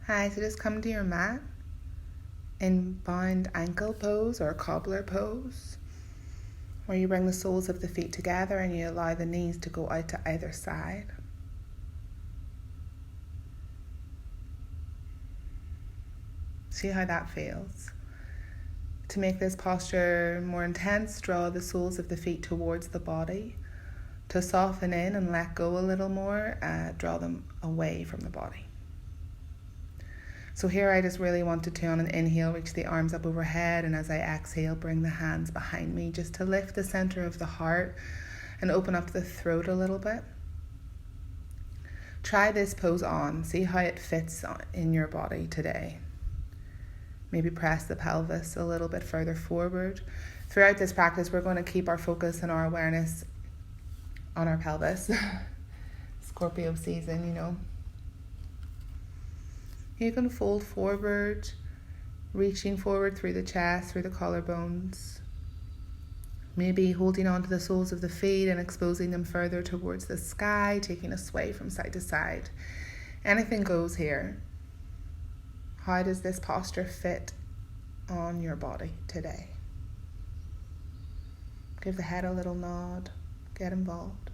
Hi, so just come to your mat in bound ankle pose or cobbler pose, where you bring the soles of the feet together and you allow the knees to go out to either side. See how that feels. To make this posture more intense, draw the soles of the feet towards the body. To soften in and let go a little more, draw them away from the body. So here I just really wanted to, on an inhale, reach the arms up overhead, and as I exhale, bring the hands behind me just to lift the center of the heart and open up the throat a little bit. Try this pose on. See how it fits in your body today. Maybe press the pelvis a little bit further forward. Throughout this practice, we're going to keep our focus and our awareness on our pelvis. Scorpio season, you know. You can fold forward, reaching forward through the chest, through the collarbones. Maybe holding onto the soles of the feet and exposing them further towards the sky, taking a sway from side to side. Anything goes here. How does this posture fit on your body today? Give the head a little nod. Get involved.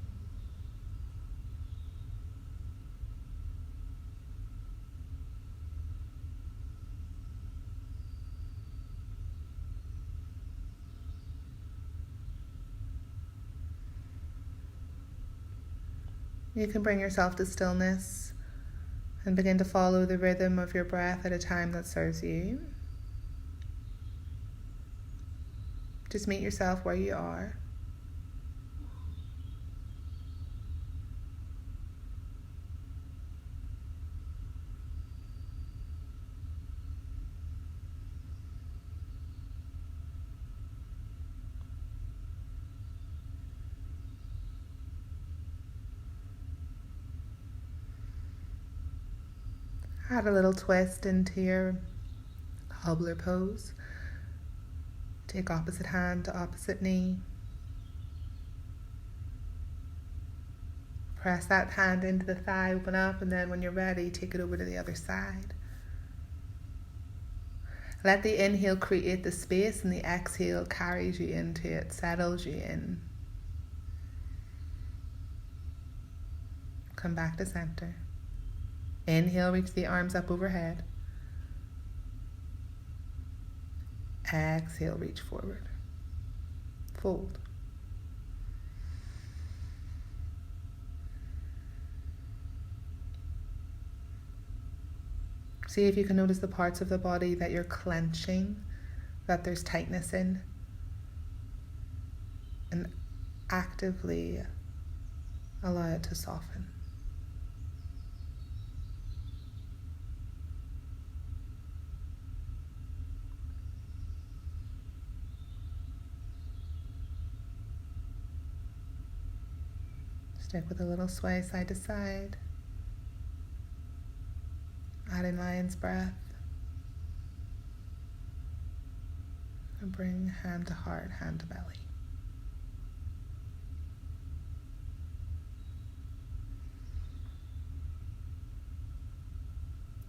You can bring yourself to stillness and begin to follow the rhythm of your breath at a time that serves you. Just meet yourself where you are. Add a little twist into your cobbler pose. Take opposite hand to opposite knee. Press that hand into the thigh, open up, and then when you're ready, take it over to the other side. Let the inhale create the space and the exhale carries you into it, settles you in. Come back to center. Inhale, reach the arms up overhead. Exhale, reach forward. Fold. See if you can notice the parts of the body that you're clenching, that there's tightness in, and actively allow it to soften. Stick with a little sway side to side. Add in lion's breath. And bring hand to heart, hand to belly.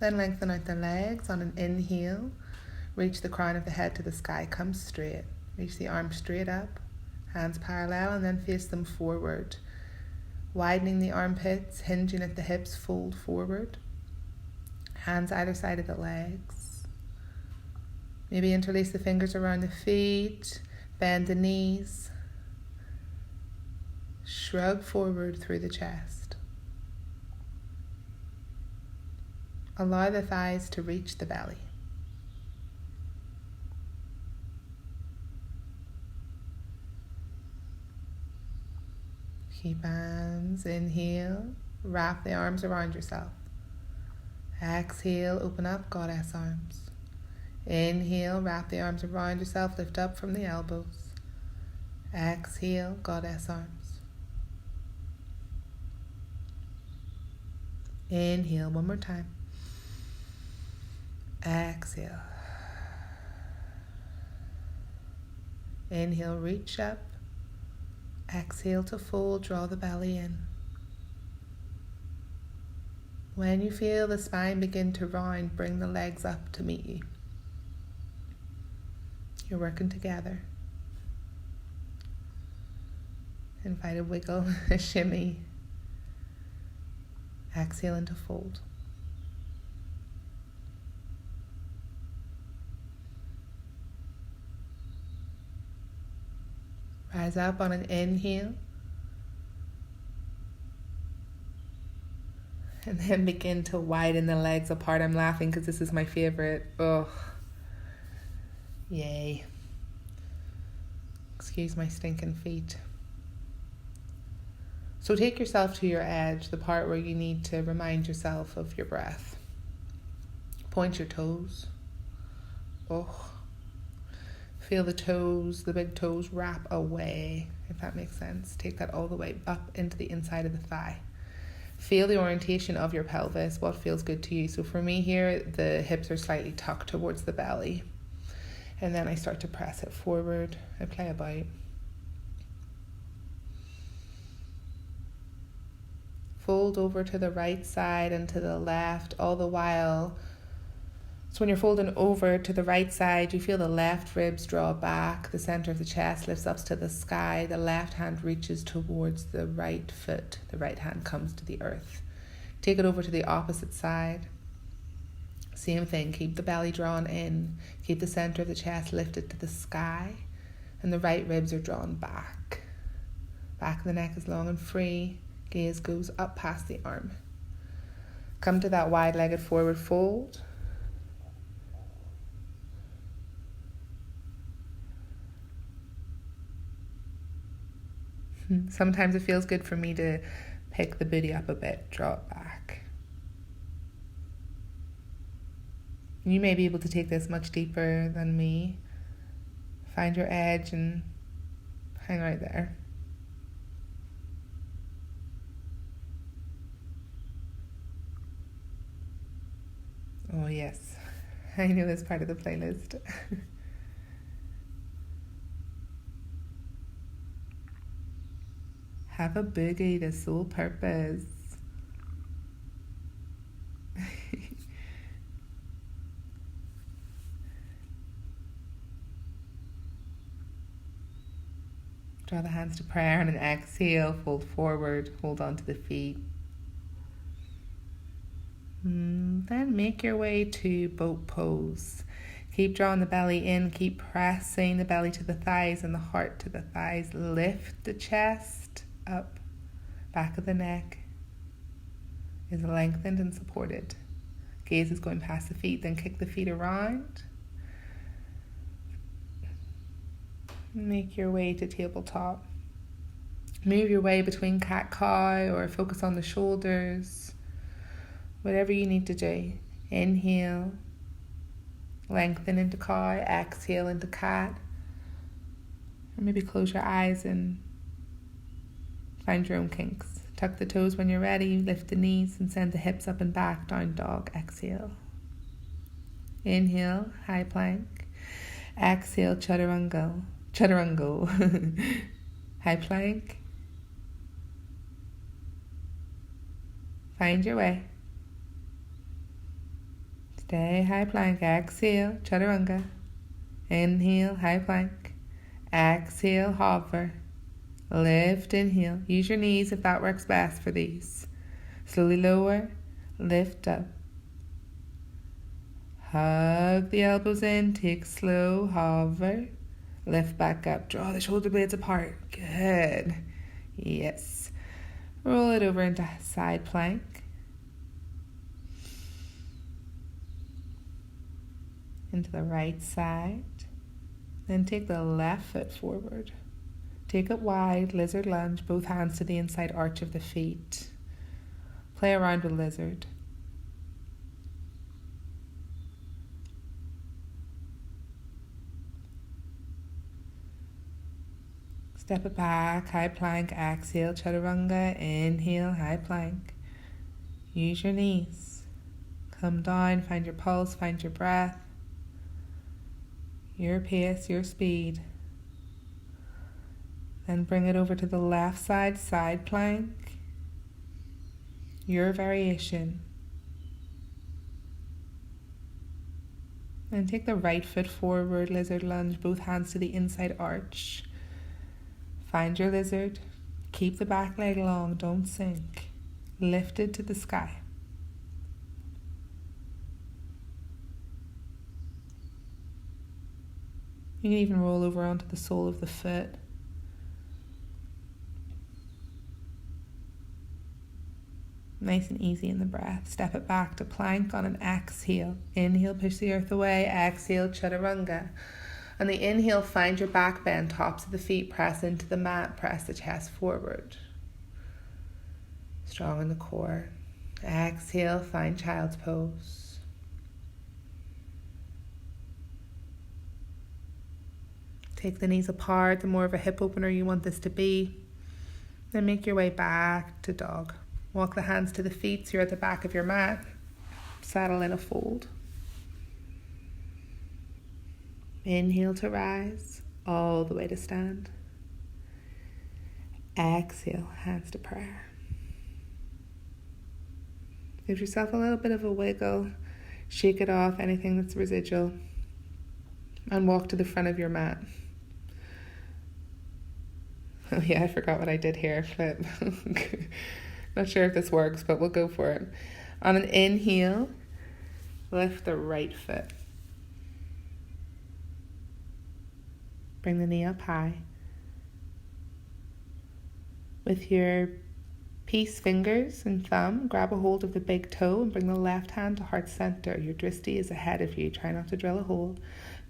Then lengthen out the legs on an inhale. Reach the crown of the head to the sky. Come straight. Reach the arms straight up. Hands parallel and then face them forward. Widening the armpits, hinging at the hips, fold forward. Hands either side of the legs. Maybe interlace the fingers around the feet. Bend the knees. Shrug forward through the chest. Allow the thighs to reach the belly. Keep hands, inhale, wrap the arms around yourself. Exhale, open up, goddess arms. Inhale, wrap the arms around yourself, lift up from the elbows. Exhale, goddess arms. Inhale, one more time. Exhale. Inhale, reach up. Exhale to fold, draw the belly in. When you feel the spine begin to round, bring the legs up to meet you. You're working together. Invite a wiggle, a shimmy. Exhale into fold. Rise up on an inhale. And then begin to widen the legs apart. I'm laughing because this is my favorite. Oh, yay. Excuse my stinking feet. So take yourself to your edge, the part where you need to remind yourself of your breath. Point your toes. Oh. Feel the toes, the big toes wrap away, if that makes sense. Take that all the way up into the inside of the thigh. Feel the orientation of your pelvis, what feels good to you. So for me here, the hips are slightly tucked towards the belly. And then I start to press it forward. I play about. Fold over to the right side and to the left, all the while. So when you're folding over to the right side, you feel the left ribs draw back, the center of the chest lifts up to the sky, the left hand reaches towards the right foot, the right hand comes to the earth. Take it over to the opposite side. Same thing, keep the belly drawn in, keep the center of the chest lifted to the sky, and the right ribs are drawn back. Back of the neck is long and free, gaze goes up past the arm. Come to that wide-legged forward fold. Sometimes it feels good for me to pick the booty up a bit, draw it back. You may be able to take this much deeper than me. Find your edge and hang right there. Oh yes, I knew this part of the playlist. Have a boogie to sole purpose. Draw the hands to prayer and an exhale, fold forward, hold on to the feet. Then make your way to boat pose. Keep drawing the belly in, keep pressing the belly to the thighs and the heart to the thighs. Lift the chest up, back of the neck is lengthened and supported. Gaze is going past the feet, then kick the feet around. Make your way to tabletop. Move your way between cat-cow or focus on the shoulders. Whatever you need to do. Inhale, lengthen into cow, exhale into cat. Or maybe close your eyes and find your own kinks. Tuck the toes when you're ready, lift the knees and send the hips up and back, down dog, exhale. Inhale, high plank. Exhale, chaturanga. High plank. Find your way. Stay high plank, exhale, chaturanga. Inhale, high plank. Exhale, hover. Lift, inhale. Use your knees if that works best for these. Slowly lower, lift up. Hug the elbows in, take slow, hover. Lift back up, draw the shoulder blades apart. Good. Yes. Roll it over into side plank. Into the right side. Then take the left foot forward. Take it wide, lizard lunge, both hands to the inside arch of the feet. Play around with lizard. Step it back, high plank, exhale, chaturanga, inhale, high plank. Use your knees. Come down, find your pulse, find your breath. Your pace, your speed. Then bring it over to the left side, side plank. Your variation. And take the right foot forward, lizard lunge, both hands to the inside arch. Find your lizard. Keep the back leg long, don't sink. Lifted to the sky. You can even roll over onto the sole of the foot. Nice and easy in the breath. Step it back to plank on an exhale. Inhale, push the earth away. Exhale, chaturanga. On the inhale, find your back bend. Tops of the feet press into the mat. Press the chest forward. Strong in the core. Exhale, find child's pose. Take the knees apart, the more of a hip opener you want this to be. Then make your way back to dog. Walk the hands to the feet so you're at the back of your mat. Saddle in a fold. Inhale to rise, all the way to stand. Exhale, hands to prayer. Give yourself a little bit of a wiggle. Shake it off, anything that's residual. And walk to the front of your mat. Oh yeah, I forgot what I did here. But not sure if this works, but we'll go for it. On an inhale, lift the right foot. Bring the knee up high. With your peace fingers and thumb, grab a hold of the big toe and bring the left hand to heart center. Your drishti is ahead of you. Try not to drill a hole.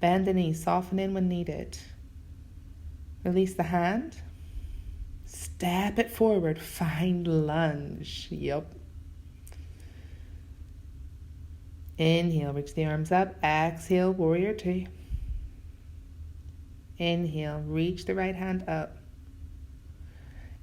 Bend the knee, soften in when needed. Release the hand. Step it forward. Find lunge. Yup. Inhale, reach the arms up. Exhale, warrior two. Inhale, reach the right hand up.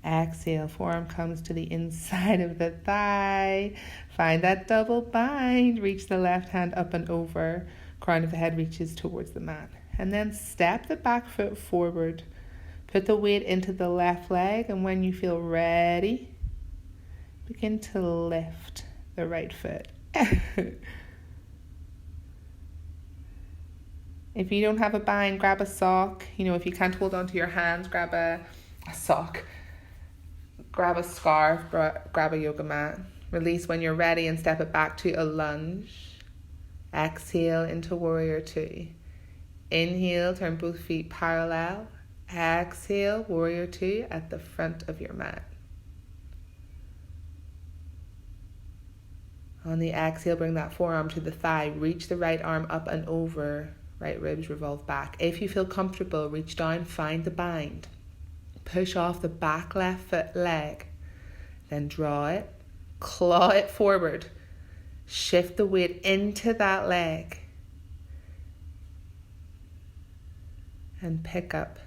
Exhale, forearm comes to the inside of the thigh. Find that double bind. Reach the left hand up and over. Crown of the head reaches towards the mat. And then step the back foot forward. Put the weight into the left leg, and when you feel ready, begin to lift the right foot. If you don't have a bind, grab a sock. If you can't hold on to your hands, grab a sock. Grab a scarf, grab a yoga mat. Release when you're ready and step it back to a lunge. Exhale into warrior two. Inhale, turn both feet parallel. Exhale, warrior two at the front of your mat. On the exhale, bring that forearm to the thigh. Reach the right arm up and over. Right ribs revolve back. If you feel comfortable, reach down, find the bind. Push off the back left foot leg. Then draw it, claw it forward. Shift the weight into that leg. And pick up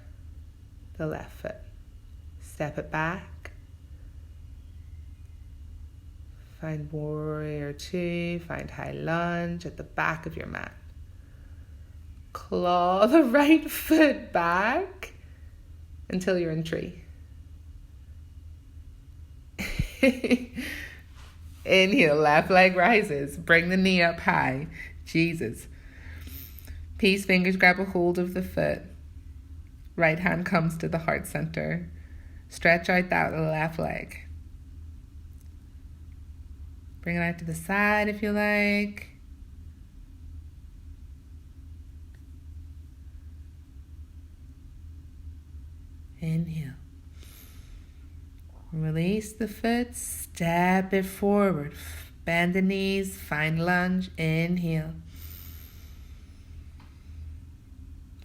the left foot. Step it back. Find warrior two. Find high lunge at the back of your mat. Claw the right foot back until you're in tree. Inhale, left leg rises. Bring the knee up high. Jesus. Peace fingers grab a hold of the foot. Right hand comes to the heart center. Stretch out that left leg. Bring it out to the side if you like. Inhale. Release the foot, step it forward. Bend the knees, find lunge. Inhale.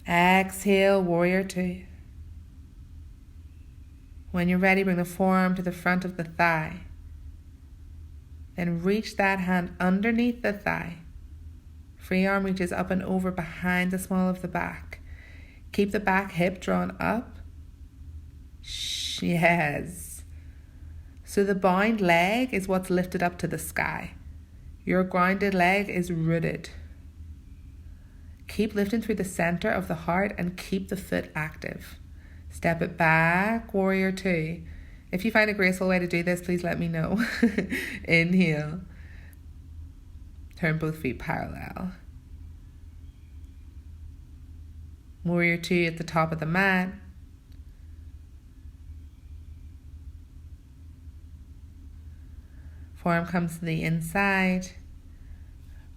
Exhale, warrior two. When you're ready, bring the forearm to the front of the thigh. Then reach that hand underneath the thigh. Free arm reaches up and over behind the small of the back. Keep the back hip drawn up. Yes. So the bound leg is what's lifted up to the sky. Your grounded leg is rooted. Keep lifting through the center of the heart and keep the foot active. Step it back, warrior two. If you find a graceful way to do this, please let me know. Inhale. Turn both feet parallel. Warrior 2 at the top of the mat. Forearm comes to the inside.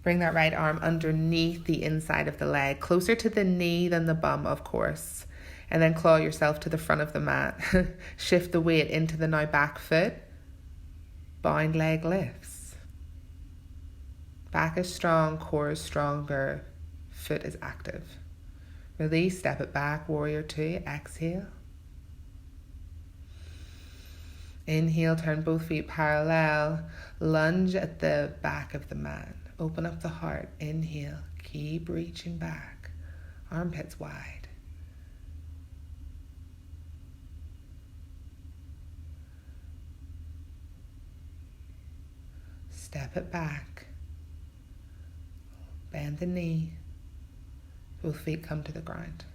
Bring that right arm underneath the inside of the leg, closer to the knee than the bum, of course. And then claw yourself to the front of the mat. Shift the weight into the now back foot. Bound leg lifts. Back is strong, core is stronger, foot is active. Release, step it back, warrior 2, exhale. Inhale, turn both feet parallel, lunge at the back of the mat. Open up the heart, inhale, keep reaching back, armpits wide. Step it back, bend the knee, both feet come to the ground.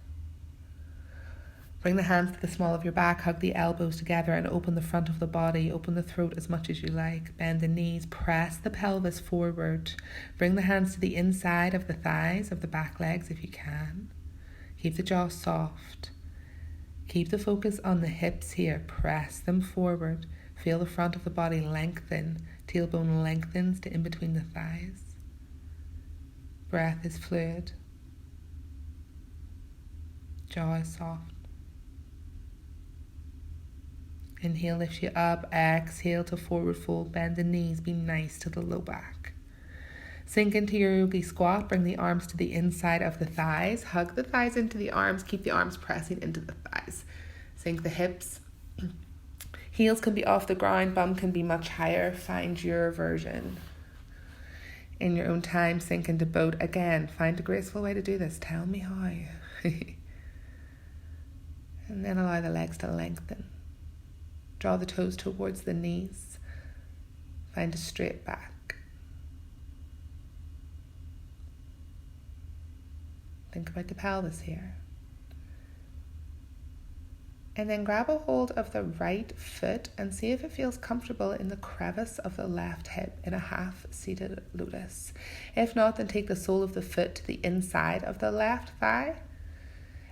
Bring the hands to the small of your back, hug the elbows together and open the front of the body, open the throat as much as you like. Bend the knees, press the pelvis forward. Bring the hands to the inside of the thighs, of the back legs if you can. Keep the jaw soft. Keep the focus on the hips here, press them forward. Feel the front of the body lengthen, tailbone lengthens to in between the thighs. Breath is fluid. Jaw is soft. Inhale, lifts you up. Exhale to forward fold. Bend the knees. Be nice to the low back. Sink into your yogi squat. Bring the arms to the inside of the thighs. Hug the thighs into the arms. Keep the arms pressing into the thighs. Sink the hips. Heels can be off the ground. Bum can be much higher. Find your version. In your own time, sink into both. Again, find a graceful way to do this. Tell me how. And then allow the legs to lengthen. Draw the toes towards the knees. Find a straight back. Think about the pelvis here. And then grab a hold of the right foot and see if it feels comfortable in the crevice of the left hip in a half-seated lotus. If not, then take the sole of the foot to the inside of the left thigh.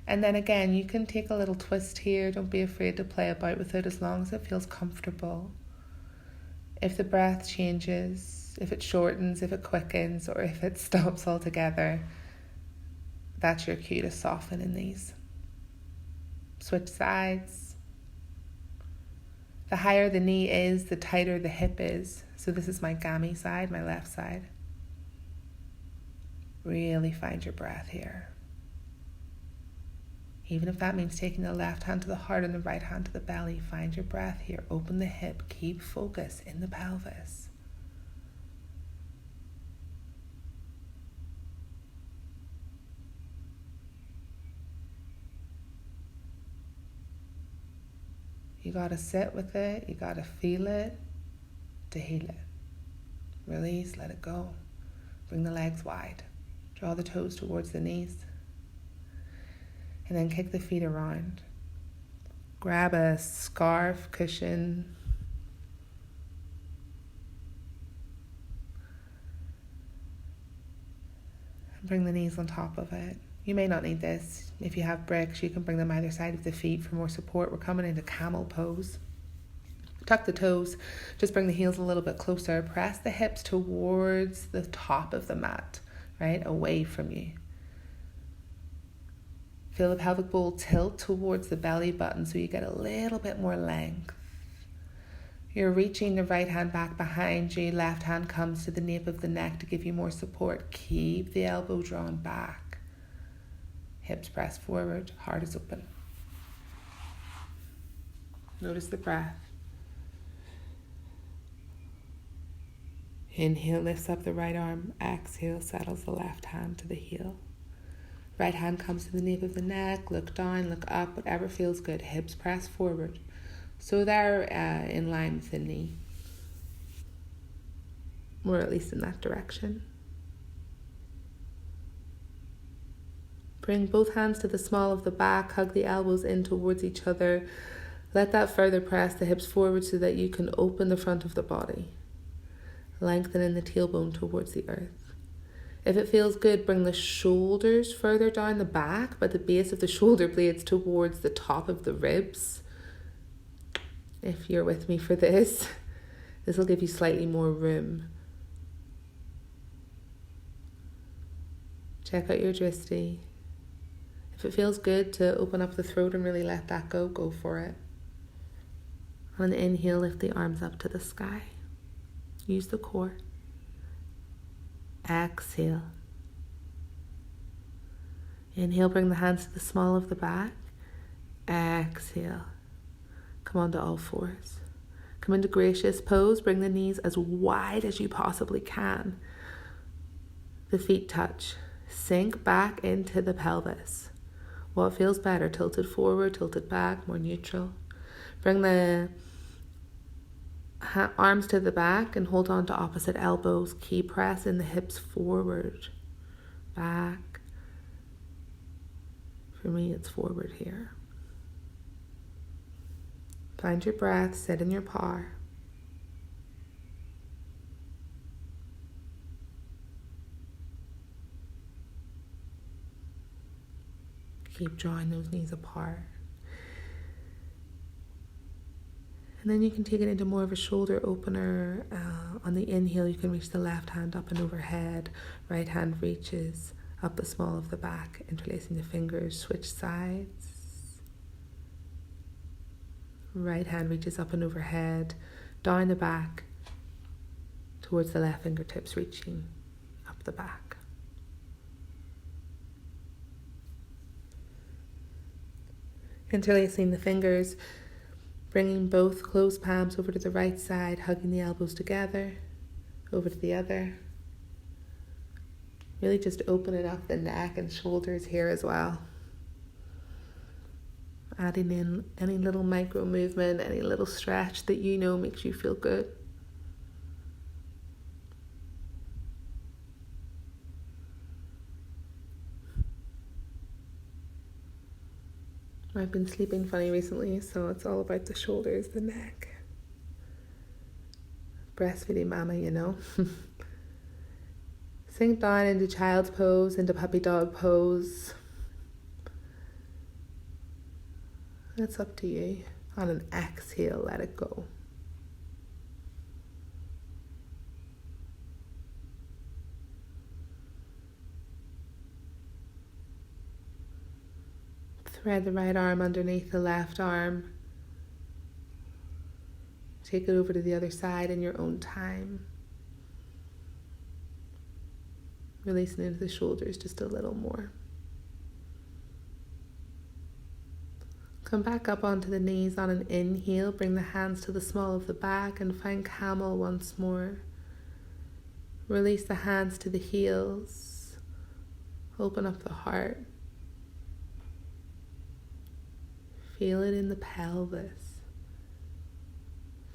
And then again, you can take a little twist here. Don't be afraid to play about with it as long as it feels comfortable. If the breath changes, if it shortens, if it quickens, or if it stops altogether, that's your cue to soften in these. Switch sides. The higher the knee is, the tighter the hip is. So this is my gammy side, my left side. Really find your breath here. Even if that means taking the left hand to the heart and the right hand to the belly, find your breath here. Open the hip. Keep focus in the pelvis. You got to sit with it. You got to feel it to heal it. Release, let it go. Bring the legs wide. Draw the toes towards the knees. And then kick the feet around. Grab a scarf, cushion. And bring the knees on top of it. You may not need this. If you have bricks, you can bring them either side of the feet for more support. We're coming into camel pose. Tuck the toes. Just bring the heels a little bit closer. Press the hips towards the top of the mat, right? Away from you. Feel the pelvic bowl tilt towards the belly button so you get a little bit more length. You're reaching the right hand back behind you. Left hand comes to the nape of the neck to give you more support. Keep the elbow drawn back. Hips press forward. Heart is open. Notice the breath. Inhale, lifts up the right arm. Exhale, settles the left hand to the heel. Right hand comes to the nape of the neck. Look down, look up, whatever feels good. Hips press forward. So they're in line with the knee. Or at least in that direction. Bring both hands to the small of the back. Hug the elbows in towards each other. Let that further press the hips forward so that you can open the front of the body. Lengthening the tailbone towards the earth. If it feels good, bring the shoulders further down the back, but the base of the shoulder blades towards the top of the ribs. If you're with me for this, this will give you slightly more room. Check out your drishti. If it feels good to open up the throat and really let that go, go for it. On an inhale, lift the arms up to the sky. Use the core. Exhale. Inhale, bring the hands to the small of the back. Exhale. Come onto all fours. Come into gracious pose. Bring the knees as wide as you possibly can. The feet touch. Sink back into the pelvis. What feels better? Tilted forward, tilted back, more neutral. Bring the arms to the back and hold on to opposite elbows. Key press in the hips forward, back. For me, it's forward here. Find your breath, sit in your power. Keep drawing those knees apart. And then you can take it into more of a shoulder opener. On the inhale, you can reach the left hand up and overhead. Right hand reaches up the small of the back, interlacing the fingers. Switch sides. Right hand reaches up and overhead, down the back, towards the left fingertips, reaching up the back. Interlacing the fingers, bringing both closed palms over to the right side, hugging the elbows together, over to the other. Really just opening up the neck and shoulders here as well. Adding in any little micro movement, any little stretch that you know makes you feel good. I've been sleeping funny recently, so it's all about the shoulders, the neck. Breastfeeding mama, you know. Sink down into child's pose, into puppy dog pose. It's up to you. On an exhale, let it go. Thread the right arm underneath the left arm. Take it over to the other side in your own time. Releasing into the shoulders just a little more. Come back up onto the knees on an inhale. Bring the hands to the small of the back and find camel once more. Release the hands to the heels. Open up the heart. Feel it in the pelvis.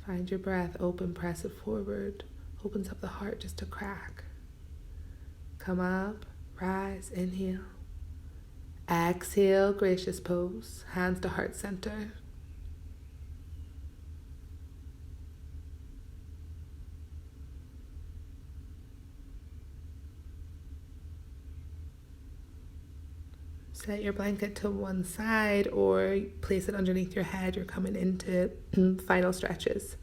Find your breath, open, press it forward. Opens up the heart just a crack. Come up, rise, inhale. Exhale, gracious pose, hands to heart center. Set your blanket to one side or place it underneath your head. You're coming into final stretches.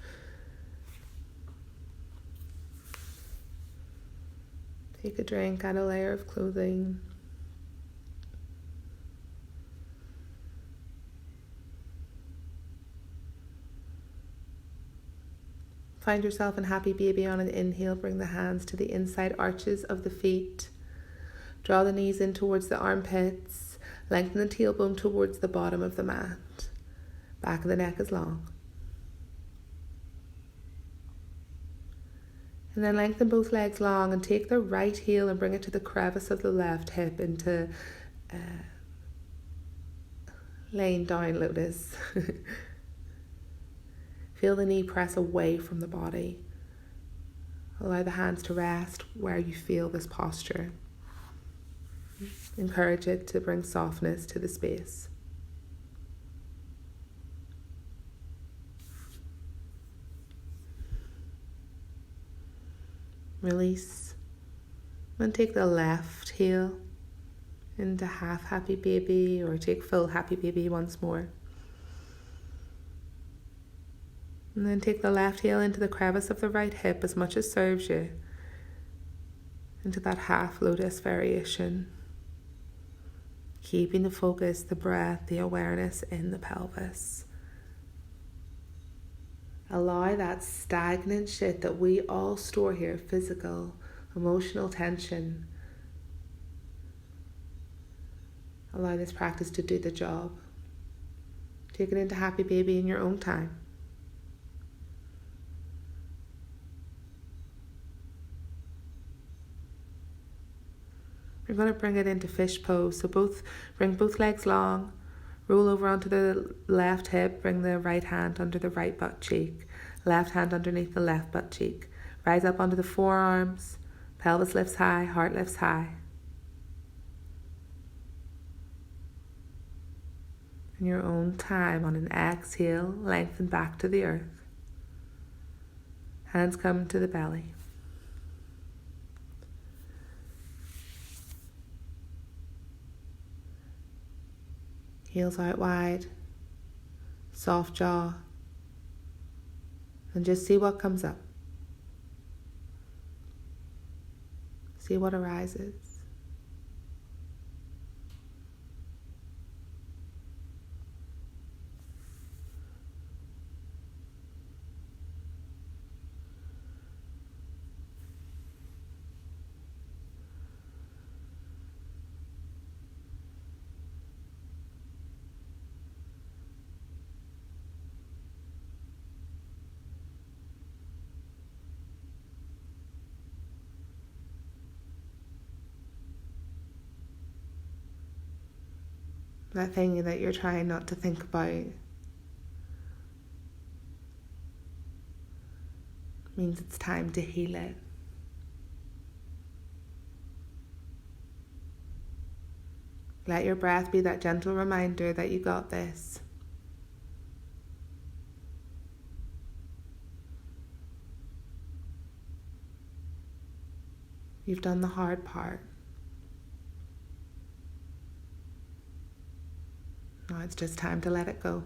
Take a drink, add a layer of clothing. Find yourself in happy baby on an inhale. Bring the hands to the inside arches of the feet. Draw the knees in towards the armpits. Lengthen the tailbone towards the bottom of the mat. Back of the neck is long. And then lengthen both legs long and take the right heel and bring it to the crevice of the left hip into laying down lotus. Feel the knee press away from the body. Allow the hands to rest where you feel this posture. Encourage it to bring softness to the space. Release And take the left heel into half happy baby, or take full happy baby once more. And then take the left heel into the crevice of the right hip as much as serves you, into that half lotus variation. Keeping the focus, the breath, the awareness in the pelvis. Allow that stagnant shit that we all store here, physical, emotional tension. Allow this practice to do the job. Take it into happy baby in your own time. You're going to bring it into fish pose. So bring both legs long, roll over onto the left hip, bring the right hand under the right butt cheek, left hand underneath the left butt cheek. Rise up onto the forearms, pelvis lifts high, heart lifts high. In your own time, on an exhale, lengthen back to the earth. Hands come to the belly. Heels out wide, soft jaw, and just see what comes up. See what arises. That thing that you're trying not to think about means it's time to heal it. Let your breath be that gentle reminder that you got this. You've done the hard part. Now it's just time to let it go.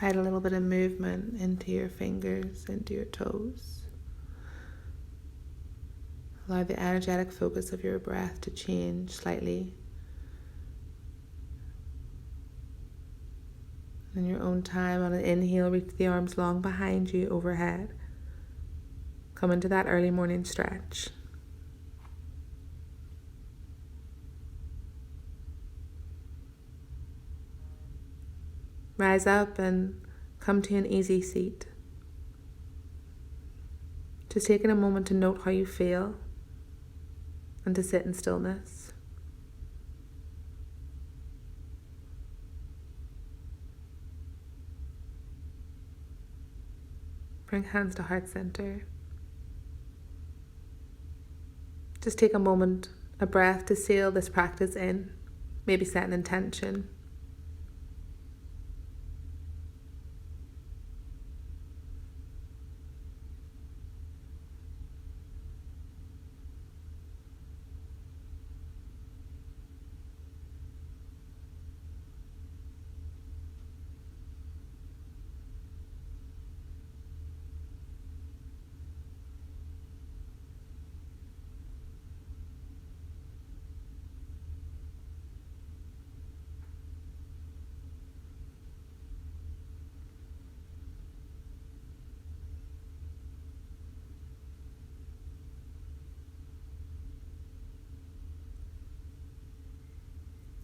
Add a little bit of movement into your fingers, into your toes. Allow the energetic focus of your breath to change slightly. In your own time, on an inhale, reach the arms long behind you, overhead. Come into that early morning stretch. rise up and come to an easy seat. Just taking a moment to note how you feel and to sit in stillness. Bring hands to heart center. Just take a moment, a breath to seal this practice in. Maybe set an intention.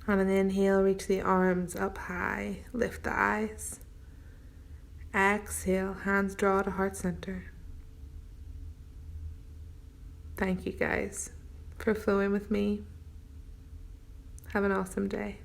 On an inhale, reach the arms up high, lift the eyes. Exhale, hands draw to heart center. Thank you guys for flowing with me. Have an awesome day.